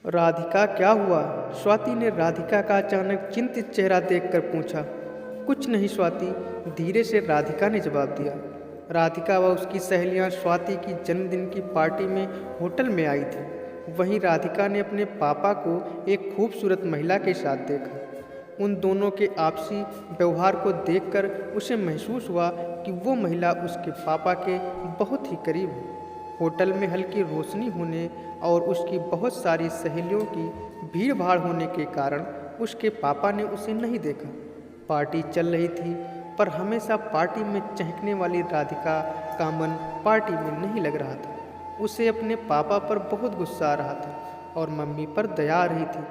राधिका, क्या हुआ? स्वाति ने राधिका का अचानक चिंतित चेहरा देखकर पूछा। कुछ नहीं स्वाति, धीरे से राधिका ने जवाब दिया। राधिका व उसकी सहेलियां स्वाति की जन्मदिन की पार्टी में होटल में आई थी। वहीं राधिका ने अपने पापा को एक खूबसूरत महिला के साथ देखा। उन दोनों के आपसी व्यवहार को देखकर उसे महसूस हुआ कि वो महिला उसके पापा के बहुत ही करीब है। होटल में हल्की रोशनी होने और उसकी बहुत सारी सहेलियों की भीड़ भाड़ होने के कारण उसके पापा ने उसे नहीं देखा। पार्टी चल रही थी, पर हमेशा पार्टी में चहकने वाली राधिका का मन पार्टी में नहीं लग रहा था। उसे अपने पापा पर बहुत गुस्सा आ रहा था और मम्मी पर दया आ रही थी।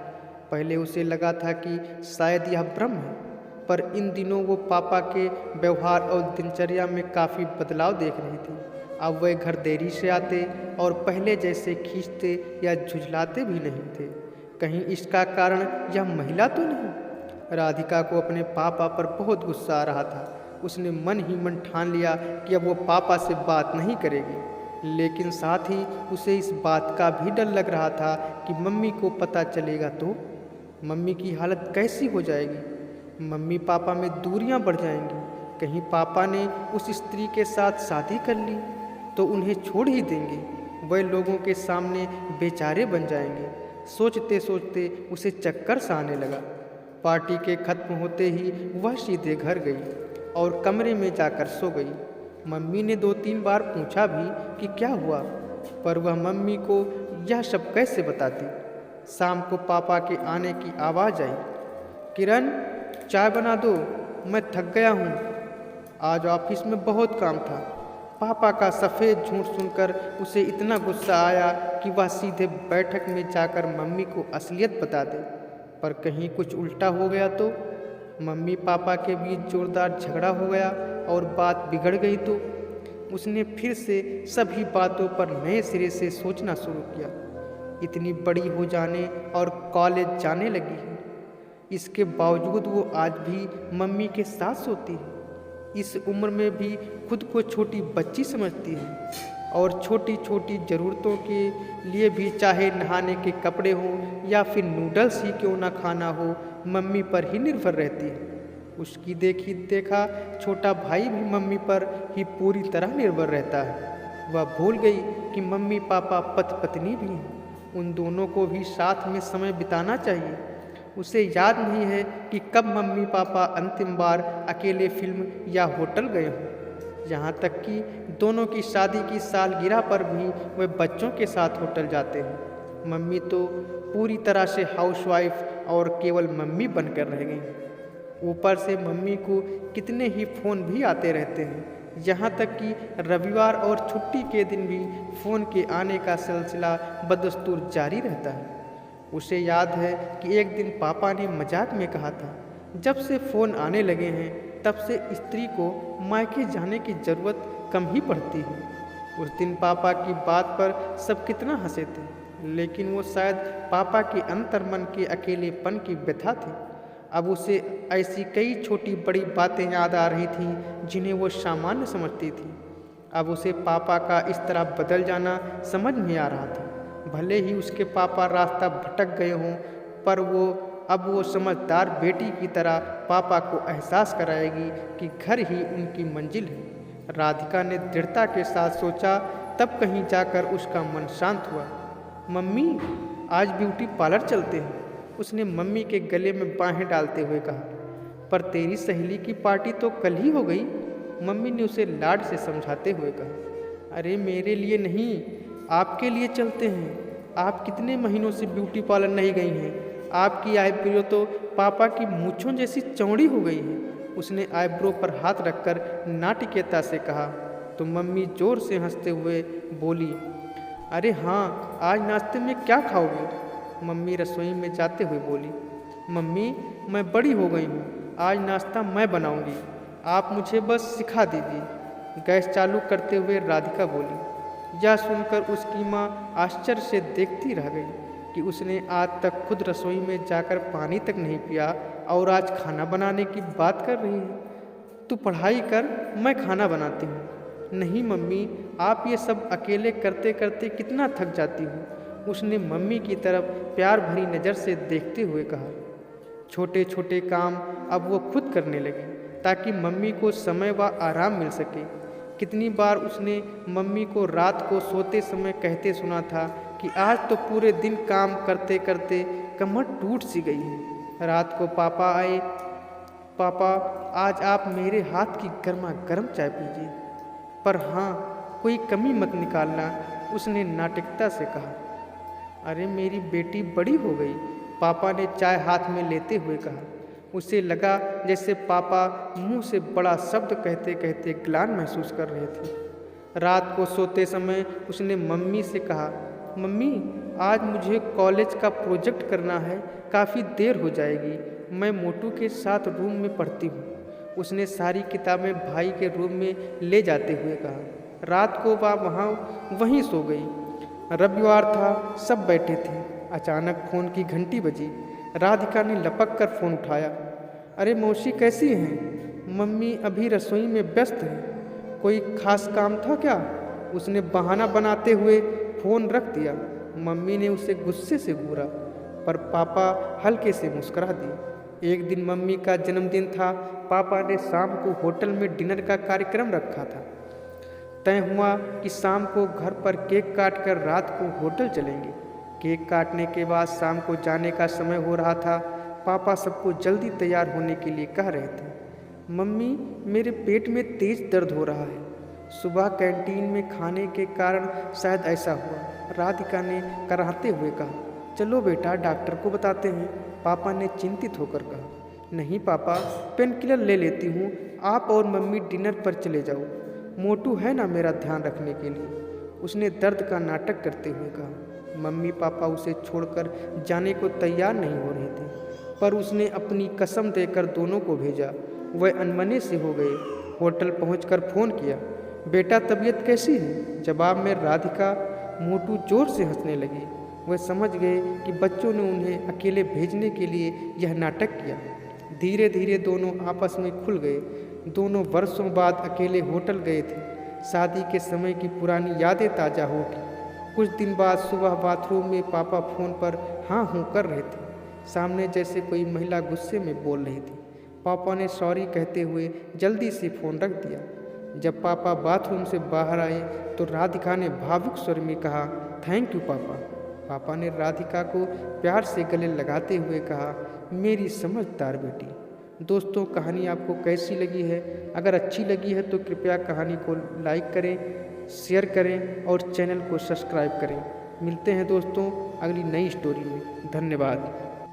पहले उसे लगा था कि शायद यह भ्रम है, पर इन दिनों वो पापा के व्यवहार और दिनचर्या में काफ़ी बदलाव देख रही थी। अब वे घर देरी से आते और पहले जैसे खींचते या झुझलाते भी नहीं थे। कहीं इसका कारण यह महिला तो नहीं? राधिका को अपने पापा पर बहुत गुस्सा आ रहा था। उसने मन ही मन ठान लिया कि अब वो पापा से बात नहीं करेगी, लेकिन साथ ही उसे इस बात का भी डर लग रहा था कि मम्मी को पता चलेगा तो मम्मी की हालत कैसी हो जाएगी। मम्मी पापा में दूरियां बढ़ जाएंगी। कहीं पापा ने उस स्त्री के साथ शादी कर ली तो उन्हें छोड़ ही देंगे। वह लोगों के सामने बेचारे बन जाएंगे। सोचते सोचते उसे चक्कर सा आने लगा। पार्टी के खत्म होते ही वह सीधे घर गई और कमरे में जाकर सो गई। मम्मी ने 2-3 बार पूछा भी कि क्या हुआ, पर वह मम्मी को यह सब कैसे बताती। शाम को पापा के आने की आवाज़ आई। किरण, चाय बना दो, मैं थक गया हूँ। आज ऑफिस में बहुत काम था। पापा का सफ़ेद झूठ सुनकर उसे इतना गुस्सा आया कि वह सीधे बैठक में जाकर मम्मी को असलियत बता दे। पर कहीं कुछ उल्टा हो गया तो मम्मी पापा के बीच जोरदार झगड़ा हो गया और बात बिगड़ गई तो उसने फिर से सभी बातों पर नए सिरे से सोचना शुरू किया। इतनी बड़ी हो जाने और कॉलेज जाने लगी है, इसके बावजूद वो आज भी मम्मी के साथ सोती है। इस उम्र में भी खुद को छोटी बच्ची समझती है और छोटी छोटी ज़रूरतों के लिए भी, चाहे नहाने के कपड़े हों या फिर नूडल्स ही क्यों ना खाना हो, मम्मी पर ही निर्भर रहती है। उसकी देखी देखा छोटा भाई भी मम्मी पर ही पूरी तरह निर्भर रहता है। वह भूल गई कि मम्मी पापा पति पत्नी भी हैं। उन दोनों को भी साथ में समय बिताना चाहिए। उसे याद नहीं है कि कब मम्मी पापा अंतिम बार अकेले फिल्म या होटल गए हों। यहाँ तक कि दोनों की शादी की सालगिरह पर भी वे बच्चों के साथ होटल जाते हैं। मम्मी तो पूरी तरह से हाउसवाइफ और केवल मम्मी बनकर रह गई। ऊपर से मम्मी को कितने ही फ़ोन भी आते रहते हैं, यहाँ तक कि रविवार और छुट्टी के दिन भी फ़ोन के आने का सिलसिला बदस्तूर जारी रहता है। उसे याद है कि एक दिन पापा ने मजाक में कहा था, जब से फ़ोन आने लगे हैं तब से स्त्री को मायके जाने की ज़रूरत कम ही पड़ती है। उस दिन पापा की बात पर सब कितना हंसे थे, लेकिन वो शायद पापा के अंतर्मन के अकेलेपन की व्यथा थी। अब उसे ऐसी कई छोटी बड़ी बातें याद आ रही थीं जिन्हें वो सामान्य समझती थी। अब उसे पापा का इस तरह बदल जाना समझ में आ रहा था। भले ही उसके पापा रास्ता भटक गए हों, पर अब वो समझदार बेटी की तरह पापा को एहसास कराएगी कि घर ही उनकी मंजिल है। राधिका ने दृढ़ता के साथ सोचा, तब कहीं जाकर उसका मन शांत हुआ। मम्मी, आज ब्यूटी पार्लर चलते हैं, उसने मम्मी के गले में बाहें डालते हुए कहा। पर तेरी सहेली की पार्टी तो कल ही हो गई, मम्मी ने उसे लाड से समझाते हुए कहा। अरे मेरे लिए नहीं, आपके लिए चलते हैं। आप कितने महीनों से ब्यूटी पार्लर नहीं गई हैं। आपकी आईब्रो तो पापा की मूंछों जैसी चौड़ी हो गई है, उसने आईब्रो पर हाथ रखकर नाटकीयता से कहा। तो मम्मी जोर से हंसते हुए बोली, अरे हाँ, आज नाश्ते में क्या खाओगे? मम्मी रसोई में जाते हुए बोली, मम्मी मैं बड़ी हो गई हूँ, आज नाश्ता मैं बनाऊँगी, आप मुझे बस सिखा दीजिए। गैस चालू करते हुए राधिका बोली। यह सुनकर उसकी माँ आश्चर्य से देखती रह गई कि उसने आज तक खुद रसोई में जाकर पानी तक नहीं पिया और आज खाना बनाने की बात कर रही है। तू पढ़ाई कर, मैं खाना बनाती हूँ। नहीं मम्मी, आप ये सब अकेले करते करते कितना थक जाती हूँ। उसने मम्मी की तरफ प्यार भरी नज़र से देखते हुए कहा। छोटे छोटे काम अब वो खुद करने लगी ताकि मम्मी को समय व आराम मिल सके। कितनी बार उसने मम्मी को रात को सोते समय कहते सुना था कि आज तो पूरे दिन काम करते करते कमर टूट सी गई है। रात को पापा आए, पापा आज आप मेरे हाथ की गर्मा गर्म चाय पीजिए, पर हाँ कोई कमी मत निकालना, उसने नाटकता से कहा। अरे मेरी बेटी बड़ी हो गई, पापा ने चाय हाथ में लेते हुए कहा। उसे लगा जैसे पापा मुंह से बड़ा शब्द कहते कहते ग्लानि महसूस कर रहे थे। रात को सोते समय उसने मम्मी से कहा, मम्मी आज मुझे कॉलेज का प्रोजेक्ट करना है, काफ़ी देर हो जाएगी, मैं मोटू के साथ रूम में पढ़ती हूँ। उसने सारी किताबें भाई के रूम में ले जाते हुए कहा। रात को वह वहीं सो गई। रविवार था, सब बैठे थे। अचानक फ़ोन की घंटी बजी। राधिका ने लपक कर फ़ोन उठाया। अरे मौसी कैसी हैं? मम्मी अभी रसोई में व्यस्त हैं। कोई खास काम था क्या? उसने बहाना बनाते हुए फ़ोन रख दिया। मम्मी ने उसे गुस्से से घूरा, पर पापा हल्के से मुस्कुरा दिए। एक दिन मम्मी का जन्मदिन था। पापा ने शाम को होटल में डिनर का कार्यक्रम रखा था। तय हुआ कि शाम को घर पर केक काट कर रात को होटल चलेंगे। केक काटने के बाद शाम को जाने का समय हो रहा था। पापा सबको जल्दी तैयार होने के लिए कह रहे थे। मम्मी मेरे पेट में तेज दर्द हो रहा है, सुबह कैंटीन में खाने के कारण शायद ऐसा हुआ, राधिका ने कराहते हुए कहा। चलो बेटा डॉक्टर को बताते हैं, पापा ने चिंतित होकर कहा। नहीं पापा, पेन किलर ले लेती हूँ, आप और मम्मी डिनर पर चले जाओ, मोटू है ना मेरा ध्यान रखने के लिए, उसने दर्द का नाटक करते हुए कहा। मम्मी पापा उसे छोड़कर जाने को तैयार नहीं हो रहे थे, पर उसने अपनी कसम देकर दोनों को भेजा। वह अनमने से हो गए। होटल पहुंचकर फ़ोन किया, बेटा तबीयत कैसी है? जवाब में राधिका मोटू जोर से हंसने लगी। वह समझ गए कि बच्चों ने उन्हें अकेले भेजने के लिए यह नाटक किया। धीरे धीरे दोनों आपस में खुल गए। दोनों वर्षों बाद अकेले होटल गए थे। शादी के समय की पुरानी यादें ताज़ा होगी। कुछ दिन बाद सुबह बाथरूम में पापा फ़ोन पर हाँ हूँ कर रहे थे। सामने जैसे कोई महिला गुस्से में बोल रही थी। पापा ने सॉरी कहते हुए जल्दी से फ़ोन रख दिया। जब पापा बाथरूम से बाहर आए तो राधिका ने भावुक स्वर में कहा, थैंक यू पापा। पापा ने राधिका को प्यार से गले लगाते हुए कहा, मेरी समझदार बेटी। दोस्तों, कहानी आपको कैसी लगी है? अगर अच्छी लगी है तो कृपया कहानी को लाइक करें, शेयर करें और चैनल को सब्सक्राइब करें। मिलते हैं दोस्तों अगली नई स्टोरी में। धन्यवाद।